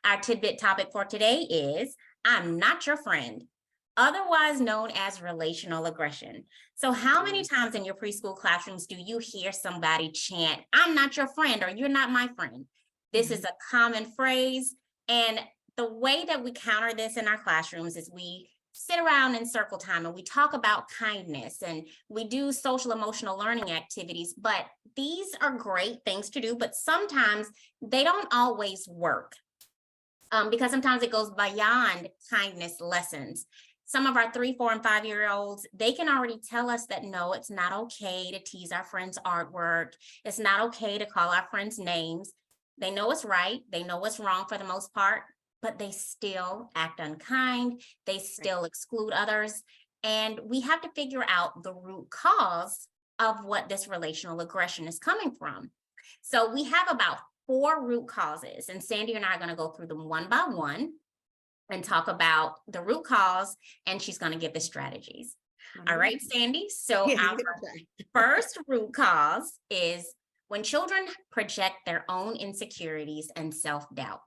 Our tidbit topic for today is I'm not your friend, otherwise known as relational aggression. So, how many times in your preschool classrooms do you hear somebody chant, I'm not your friend, or you're not my friend? This is Mhm. a common phrase. And the way that we counter this in our classrooms is we sit around in circle time and we talk about kindness and we do social emotional learning activities. But these are great things to do, but sometimes they don't always work because sometimes it goes beyond kindness lessons. Some of our 3, 4, and 5 year olds, they can already tell us that no, it's not okay to tease our friends' artwork. It's not okay to call our friends names. They know it's right. They know what's wrong for the most part, but they still act unkind. They still exclude others. And we have to figure out the root cause of what this relational aggression is coming from. So we have about 4 root causes, and Sandy and I are going to go through them one by one and talk about the root cause, and she's going to give the strategies. All right, Sandy. So Yeah, our first root cause is when children project their own insecurities and self-doubt.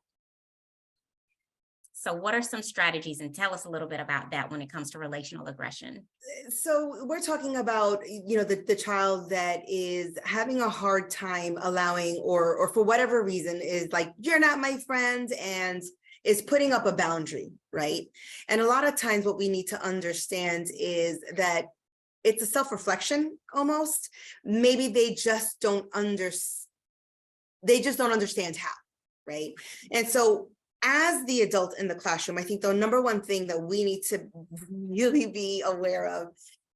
So what are some strategies, and tell us a little bit about that when it comes to relational aggression? So we're talking about, the child that is having a hard time allowing, or for whatever reason is like, you're not my friend, and is putting up a boundary, right? And a lot of times what we need to understand is that it's a self-reflection almost. Maybe they just don't understand how, right? And so as the adult in the classroom, I think the number one thing that we need to really be aware of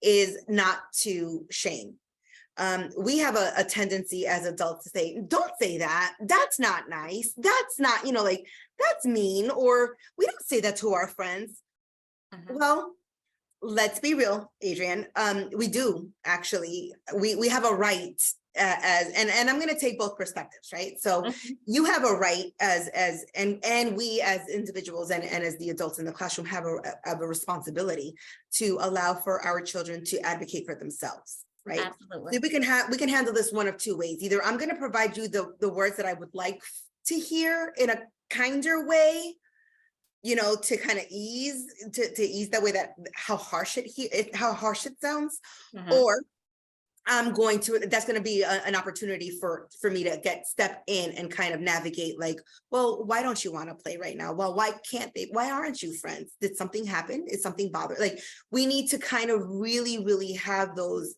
is not to shame. We have a tendency as adults to say, don't say that. That's not nice. That's not, that's mean. Or we don't say that to our friends. Well, let's be real, Adrienne. We do actually. We have a right and I'm going to take both perspectives, right? So you have a right and we as individuals and as the adults in the classroom have a responsibility to allow for our children to advocate for themselves, right? Absolutely. So we can handle this one of two ways. Either I'm going to provide you the words that I would like to hear in a kinder way, to kind of ease that way, that how harsh it sounds, or that's going to be an opportunity for me to step in and kind of navigate, like, well, why don't you want to play right now? Well, why aren't you friends? Did something happen? Is something bother? Like, we need to kind of really, really have those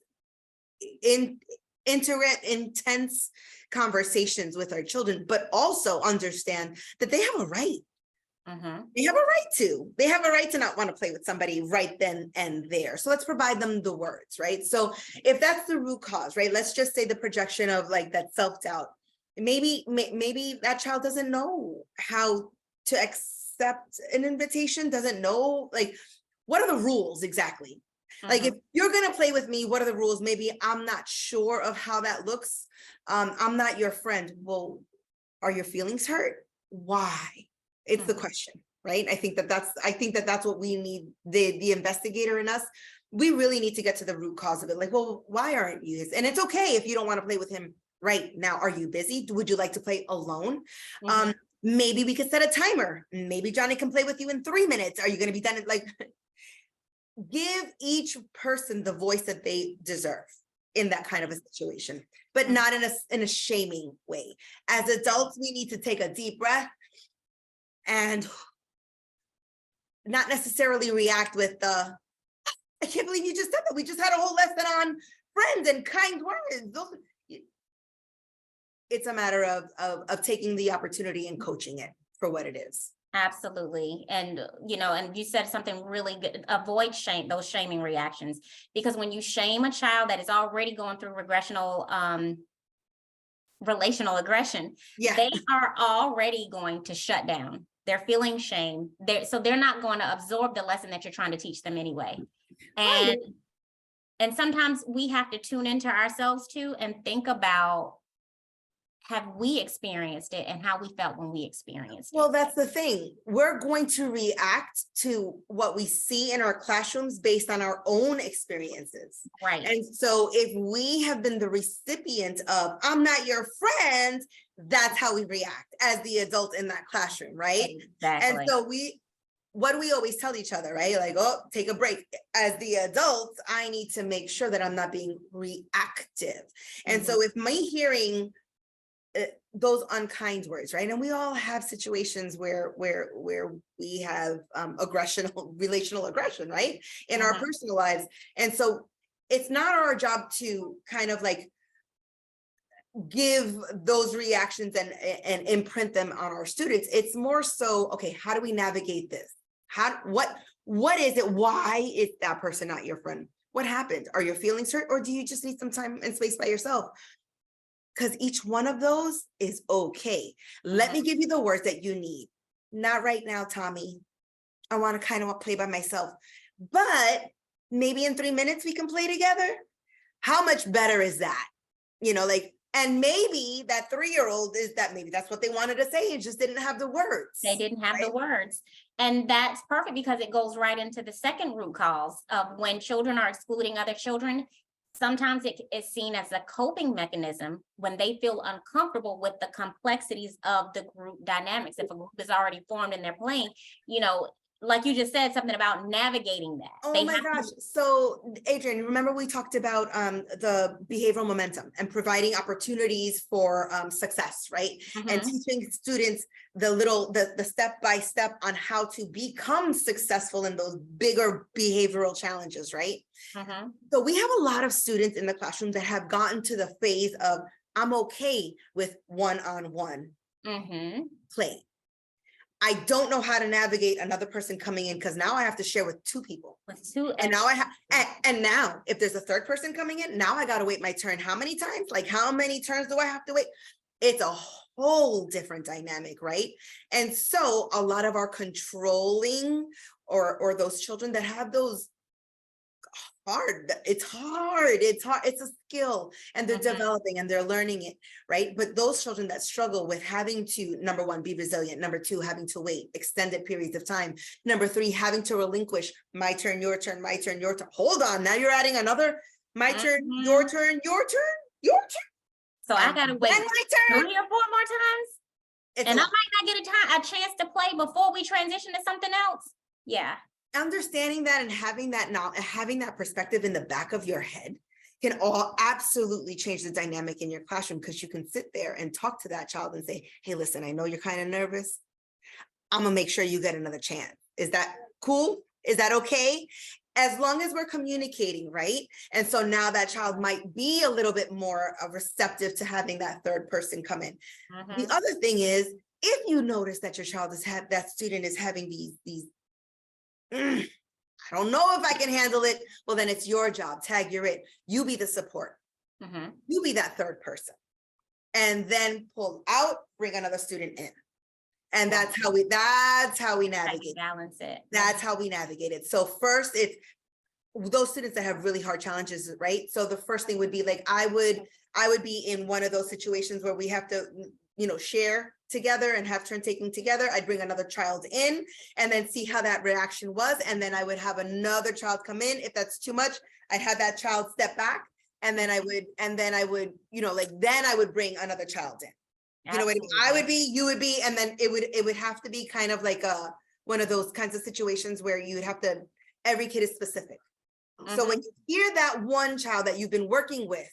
intense conversations with our children, but also understand that they have a right. They have a right to not want to play with somebody right then and there. So let's provide them the words, right? So if that's the root cause, right? Let's just say the projection of like that self-doubt. Maybe that child doesn't know how to accept an invitation, doesn't know, like, what are the rules exactly? Like, if you're going to play with me, what are the rules? Maybe I'm not sure of how that looks. I'm not your friend. Well, are your feelings hurt? Why? It's the question, right? I think that's what we need, the investigator in us. We really need to get to the root cause of it. Like, well, why aren't you? And it's okay if you don't want to play with him right now. Are you busy? Would you like to play alone? Maybe we could set a timer. Maybe Johnny can play with you in 3 minutes. Are you going to be done? Like, give each person the voice that they deserve in that kind of a situation, but not in a shaming way. As adults, we need to take a deep breath and not necessarily react with I can't believe you just said that. We just had a whole lesson on friends and kind words. It's a matter of taking the opportunity and coaching it for what it is. Absolutely. And, and you said something really good. Avoid those shaming reactions, because when you shame a child that is already going through relational aggression, they are already going to shut down. They're feeling shame. So they're not going to absorb the lesson that you're trying to teach them anyway. And sometimes we have to tune into ourselves too and think about have we experienced it and how we felt when we experienced Well, it. that's the thing. We're going to react to what we see in our classrooms based on our own experiences. Right. And so if we have been the recipient of, I'm not your friend, that's how we react as the adult in that classroom, right? Exactly. And so what do we always tell each other, right? Like, oh, take a break. As the adult, I need to make sure that I'm not being reactive. And so if me hearing those unkind words, right? And we all have situations where we have relational aggression, right? In our personal lives. And so it's not our job to kind of like give those reactions and imprint them on our students. It's more so, okay, how do we navigate this? What is it? Why is that person not your friend? What happened? Are your feelings hurt, or do you just need some time and space by yourself? Because each one of those is okay. Let me give you the words that you need. Not right now, Tommy. I want to kind of play by myself, but maybe in 3 minutes we can play together. How much better is that? You know, like, and maybe that 3-year-old is that maybe that's what they wanted to say and just didn't have the words. They didn't have the words. And that's perfect because it goes right into the second root cause of when children are excluding other children. Sometimes it is seen as a coping mechanism when they feel uncomfortable with the complexities of the group dynamics. If a group is already formed and they're playing, you know, like you just said, something about navigating that. Oh my gosh. So Adrienne, remember we talked about the behavioral momentum and providing opportunities for success, right? And teaching students the step-by-step on how to become successful in those bigger behavioral challenges, right? So we have a lot of students in the classroom that have gotten to the phase of, I'm okay with one-on-one play. I don't know how to navigate another person coming in because now I have to share with 2 people. And now I have, and now if there's a third person coming in, now I got to wait my turn. How many times? Like, how many turns do I have to wait? It's a whole different dynamic, right? And so a lot of our controlling or those children that have those it's hard, it's a skill, and they're developing and they're learning it, right? But those children that struggle with having to, number 1, be resilient, number 2, having to wait extended periods of time, number 3, having to relinquish my turn, your turn, my turn, your turn. Hold on, now you're adding another my turn, your turn, your turn, your turn. So I gotta wait my turn 3 or 4 more times, and I might not get a chance to play before we transition to something else. Yeah. Understanding that and having that perspective in the back of your head can all absolutely change the dynamic in your classroom, because you can sit there and talk to that child and say, hey, listen, I know you're kind of nervous. I'm gonna make sure you get another chance. Is that cool? Is that okay? As long as we're communicating, right? And so now that child might be a little bit more receptive to having that third person come in. The other thing is, if you notice that your child that student is having these I don't know if I can handle it. Well, then it's your job. Tag, you're it. You be the support. You be that third person. And then pull out, bring another student in. And that's how we navigate. Balance it. That's how we navigate it. So first, it's those students that have really hard challenges, right? So the first thing would be like, I would be in one of those situations where we have to, share together and have turn taking together. I'd bring another child in and then see how that reaction was. And then I would have another child come in. If that's too much, I'd have that child step back. And then I would, then I would bring another child in. What I would be, you would be, and then it would have to be kind of like one of those kinds of situations where you would have to, every kid is specific. So when you hear that one child that you've been working with,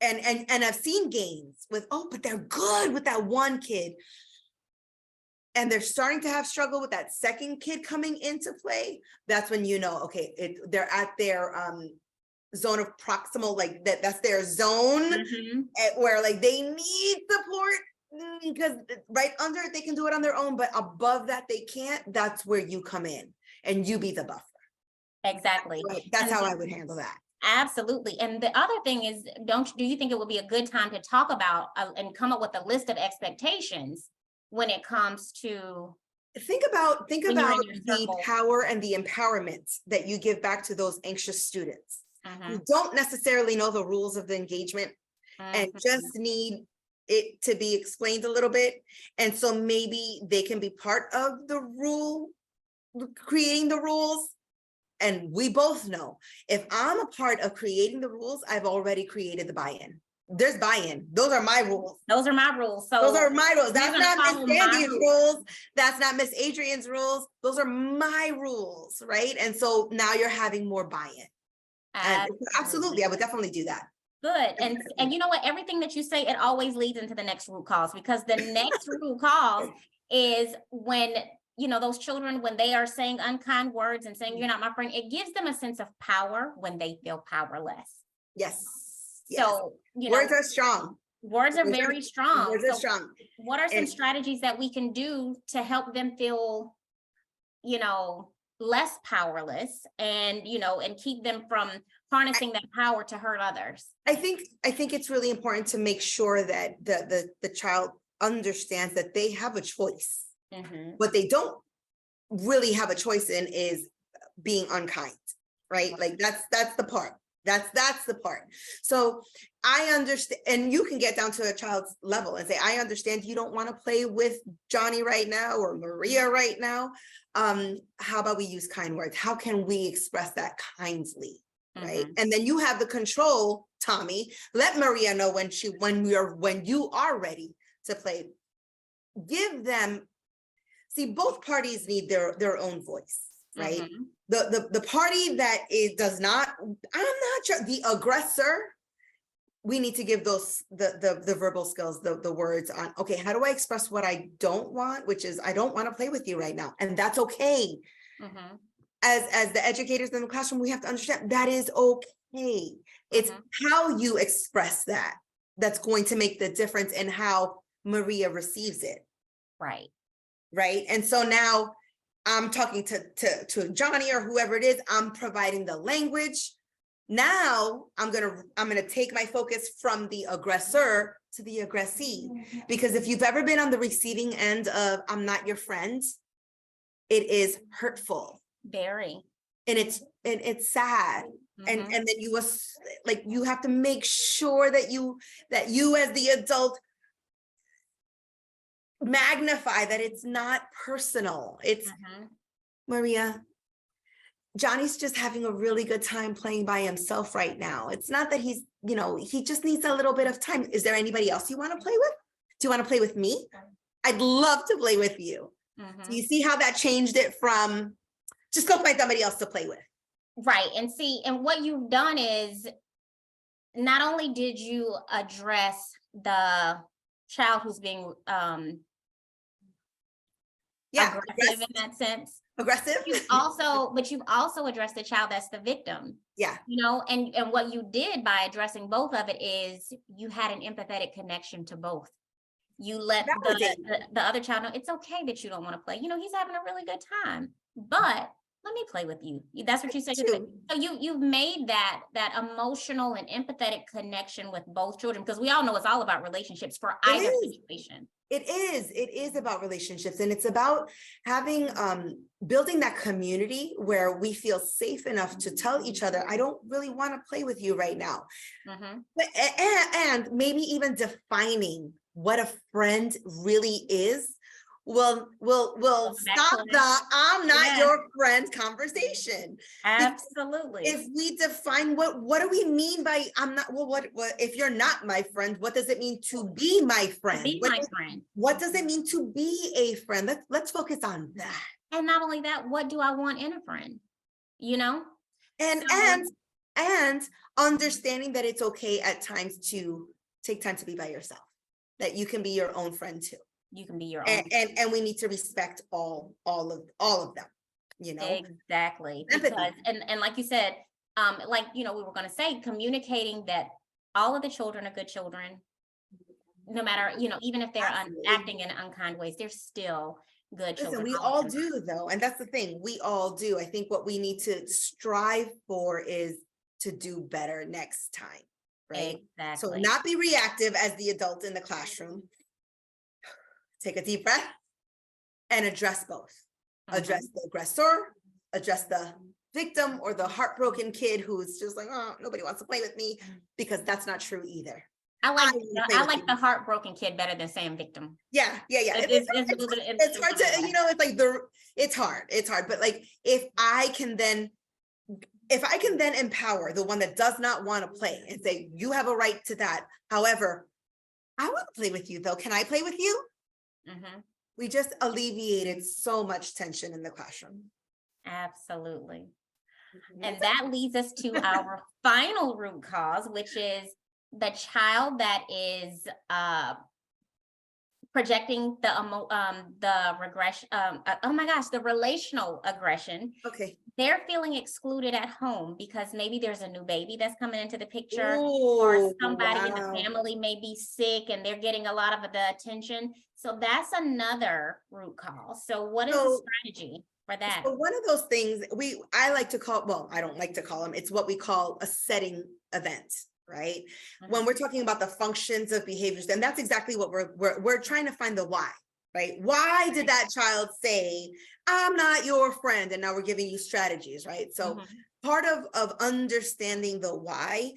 and I've seen gains with, but they're good with that one kid, and they're starting to have struggle with that second kid coming into play, that's when okay, they're at their zone of proximal, like that's their zone where like they need support, because right under it they can do it on their own, but above that they can't. That's where you come in and you be the buffer. Exactly. That's how I would handle that. Absolutely. And the other thing is, do you think it would be a good time to talk about and come up with a list of expectations when it comes to think about the power and the empowerment that you give back to those anxious students who don't necessarily know the rules of the engagement and just need it to be explained a little bit. And so maybe they can be part of the rule, creating the rules. And we both know if I'm a part of creating the rules, I've already created the buy-in. There's buy-in. Those are my rules. Those are my rules. So those are my rules. we're That's gonna not follow Miss my Sandy's rules. rules. That's not Miss Adrian's rules. Those are my rules, right? And so now you're having more buy-in. And absolutely, I would definitely do that. Good. And you know what? Everything that you say, it always leads into the next root cause, because the next root cause is when, you know, those children, when they are saying unkind words and saying you're not my friend, it gives them a sense of power when they feel powerless. Yes. So, you know, words are strong. Words are very strong. Words are strong. What are some strategies that we can do to help them feel, you know, less powerless and, you know, and keep them from harnessing that power to hurt others? I think it's really important to make sure that the child understands that they have a choice. What they don't really have a choice in is being unkind, right? Like that's the part. That's the part. So I understand, and you can get down to a child's level and say, I understand you don't want to play with Johnny right now or Maria right now. How about we use kind words? How can we express that kindly? Right. And then you have the control, Tommy. Let Maria know when you are ready to play. Give them, see, both parties need their own voice, right? The party that does not, I'm not sure, the aggressor, we need to give those the verbal skills, the words on, okay, how do I express what I don't want, which is I don't want to play with you right now, and that's okay. As the educators in the classroom, we have to understand that is okay. It's how you express that that's going to make the difference in how Maria receives it. Right. And so now I'm talking to Johnny or whoever it is, I'm providing the language. Now I'm gonna take my focus from the aggressor to the aggressee, because if you've ever been on the receiving end of I'm not your friend, it is hurtful. Very. And it's sad. And then you have to make sure that you as the adult magnify that it's not personal. It's Maria, Johnny's just having a really good time playing by himself right now. It's not that he's, you know, he just needs a little bit of time. Is there anybody else you want to play with? Do you want to play with me? I'd love to play with you. So you see how that changed it from just go find somebody else to play with. Right. And see, and what you've done is not only did you address the child who's being aggressive in that sense. Aggressive. You've also addressed the child that's the victim. Yeah. You know, and what you did by addressing both of it is you had an empathetic connection to both. You let the other child know it's okay that you don't want to play. You know, he's having a really good time, but let me play with you. That's what you said. So you've made that emotional and empathetic connection with both children, because we all know it's all about relationships for either situation. It is about relationships, and it's about having building that community where we feel safe enough to tell each other, I don't really want to play with you right now. But, and maybe even defining what a friend really is. We'll stop the I'm not your friend conversation. Absolutely. If we define what do we mean by I'm not, well, what if you're not my friend, what does it mean to be my friend? What does it mean to be a friend? Let's focus on that. And not only that, what do I want in a friend? You know? And understanding that it's okay at times to take time to be by yourself, that you can be your own friend too. You can be your own. And we need to respect all of them, you know? Exactly. Because, and like you said, like, you know, we were going to say, communicating that all of the children are good children, no matter, you know, even if they're acting in unkind ways, they're still good children. We all do though. And that's the thing, we all do. I think what we need to strive for is to do better next time, right? Exactly. So not be reactive as the adult in the classroom. Take a deep breath and address both. Address the aggressor, address the victim or the heartbroken kid who's just like, oh, nobody wants to play with me, because that's not true either. I I wanna play with like you. the heartbroken kid better than saying victim. Yeah. It's hard to, you know, it's like it's hard, but like if I can then empower the one that does not want to play and say, you have a right to that. However, I want to play with you though. Can I play with you? Mhm. We just alleviated so much tension in the classroom. Absolutely. And That's that leads us to our final root cause, which is the child that is projecting the regression, oh my gosh, the relational aggression. okay. They're feeling excluded at home because maybe there's a new baby that's coming into the picture, or Oh, somebody in the wow. family may be sick and they're getting a lot of the attention. So that's another root cause. So what is the So, strategy for that? so one of those things I like to call, well, I don't like to call them, it's what we call a setting event, right? When we're talking about the functions of behaviors, then that's exactly what we're trying to find the why, right? Why did that child say, I'm not your friend? And now we're giving you strategies, right? So part of understanding the why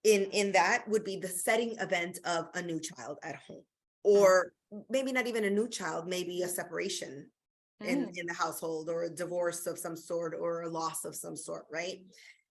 in that would be the setting event of a new child at home, or maybe not even a new child, maybe a separation in the household, or a divorce of some sort, or a loss of some sort, right?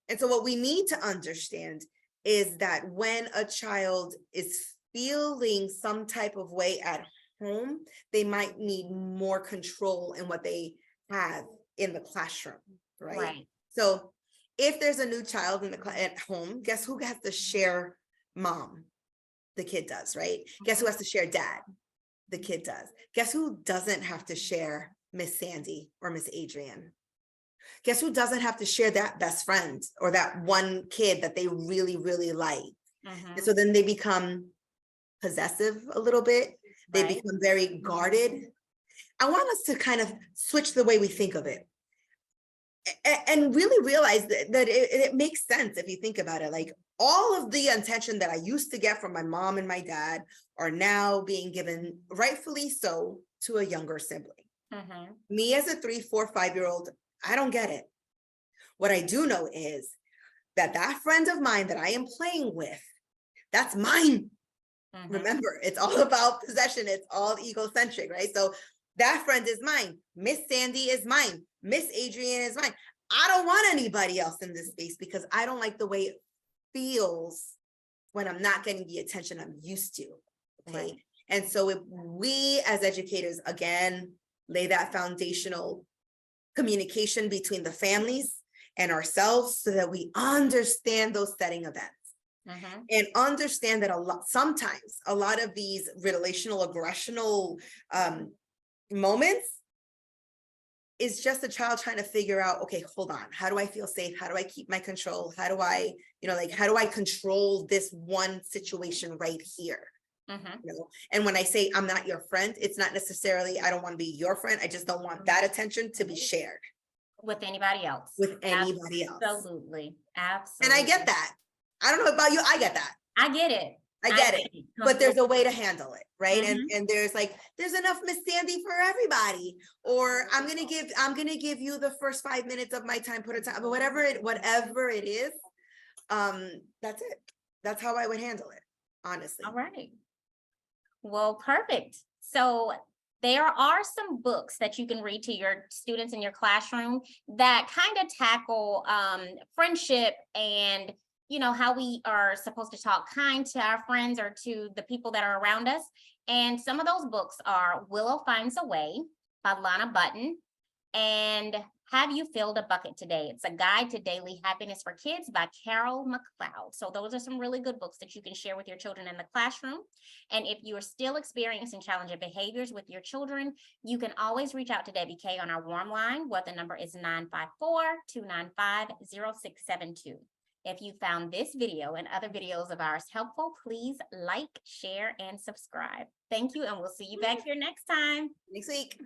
And so what we need to understand is that when a child is feeling some type of way at home, they might need more control in what they have in the classroom, right? Right. So if there's a new child at home, guess who has to share mom? The kid does, right? Guess who has to share dad? The kid does. Guess who doesn't have to share Miss Sandy or Miss Adrian? Guess who doesn't have to share that best friend or that one kid that they really, really like? And so then they become possessive a little bit. They Right. become very guarded. I want us to kind of switch the way we think of it and really realize that it makes sense if you think about it. Like, all of the attention that I used to get from my mom and my dad are now being given, rightfully so, to a younger sibling. Me as a 3, 4, 5-year-old, I don't get it. What I do know is that friend of mine that I am playing with, that's mine. Remember, it's all about possession. It's all egocentric, right? So that friend is mine. Miss Sandy is mine. Miss Adrian is mine. I don't want anybody else in this space because I don't like the way it feels when I'm not getting the attention I'm used to. Okay. Right. And so if we as educators, again, lay that foundational communication between the families and ourselves so that we understand those setting events. And understand that sometimes a lot of these relational aggressional moments is just a child trying to figure out, okay, hold on, how do I feel safe? How do I keep my control? How do I, how do I control this one situation right here? And when I say I'm not your friend, it's not necessarily I don't want to be your friend. I just don't want that attention to be shared with anybody else. Absolutely. And I get that. I don't know about you. I get that. I get it. I get it. But there's a way to handle it, right? And there's enough Miss Sandy for everybody. Or I'm gonna give you the first 5 minutes of my time, put a time, but whatever it is, that's it. That's how I would handle it, honestly. All right. Well, perfect. So there are some books that you can read to your students in your classroom that kind of tackle friendship and how we are supposed to talk kind to our friends or to the people that are around us. And some of those books are Willow Finds a Way by Lana Button and Have You Filled a Bucket Today? It's a Guide to Daily Happiness for Kids by Carol McLeod. So those are some really good books that you can share with your children in the classroom. And if you are still experiencing challenging behaviors with your children, you can always reach out to Debbie K on our warm line, where the number is 954-295-0672. If you found this video and other videos of ours helpful, please like, share, and subscribe. Thank you, and we'll see you back here next time. Next week.